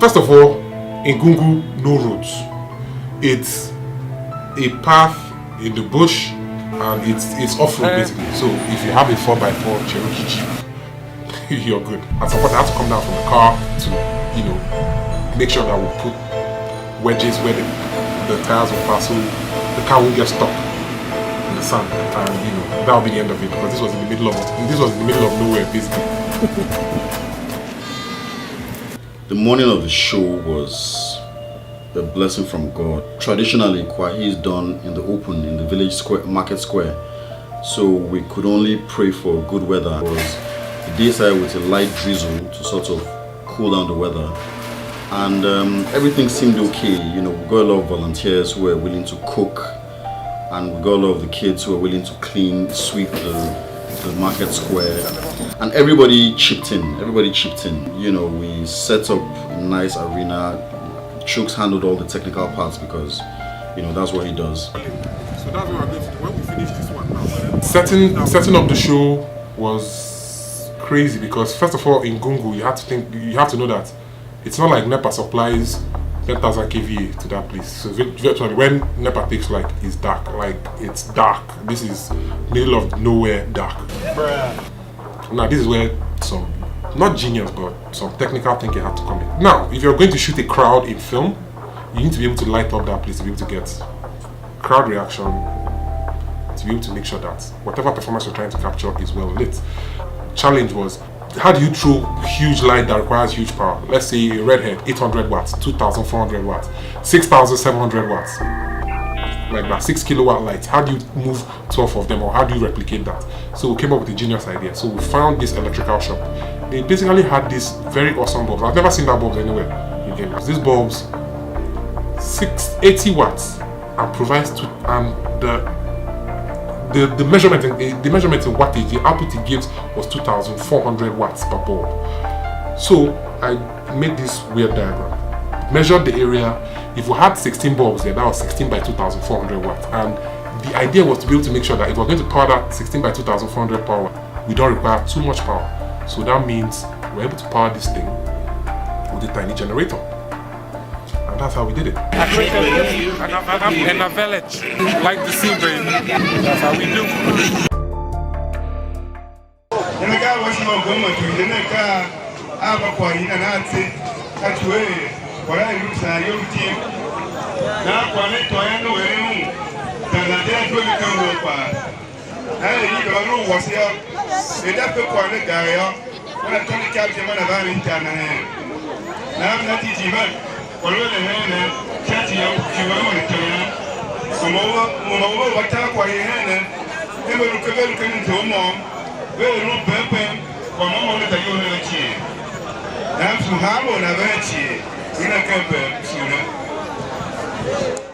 first of all, in Gungu, no roads. It's a path in the bush, and it's off-road basically. So if you have a 4x4 Cherokee Jeep, you're good. At some point, I have to come down from the car to, make sure that we put wedges where the tires will pass, so the car won't get stuck in the sand, and that'll be the end of it, because this was in the middle of nowhere basically. The morning of the show was a blessing from God. Traditionally, Kwagh is done in the open, in the village square, market square. So we could only pray for good weather. It was the day started with a light drizzle to sort of cool down the weather. And everything seemed okay. We got a lot of volunteers who were willing to cook, and we got a lot of the kids who were willing to clean, sweep the market square, and everybody chipped in. We set up a nice arena. Chooks handled all the technical parts because that's what he does. So that's what we're going to do when we finish this one now. Setting up the show was crazy, because first of all, in Gungu, you have to know that it's not like NEPA supplies 10,000 kVA to that place. So virtually when NEPA takes it's dark. It's dark. This is middle of nowhere dark. Bruh. Now this is where some, not genius, but some technical thinking had to come in. Now, if you're going to shoot a crowd in film, you need to be able to light up that place to be able to get crowd reaction, to be able to make sure that whatever performance you're trying to capture is well lit. Challenge was, how do you throw huge light that requires huge power? Let's say a redhead, 800 watts, 2,400 watts, 6,700 watts. Like that, 6 kilowatt lights. How do you move 12 of them, or how do you replicate that? So we came up with a genius idea. So we found this electrical shop. They basically had this very awesome bulbs. I've never seen that bulbs anywhere in Kenya. These bulbs, 80 watts, and provides the measurement in wattage, the output it gives was 2,400 watts per bulb. So I made this weird diagram, measured the area. If we had 16 bulbs there, that was 16 by 2,400 watts. And the idea was to be able to make sure that if we're going to power that 16 by 2,400 power, we don't require too much power. So that means we're able to power this thing with a tiny generator. And that's how we did it. I created in a village, like the sea, baby. That's how we do. I'm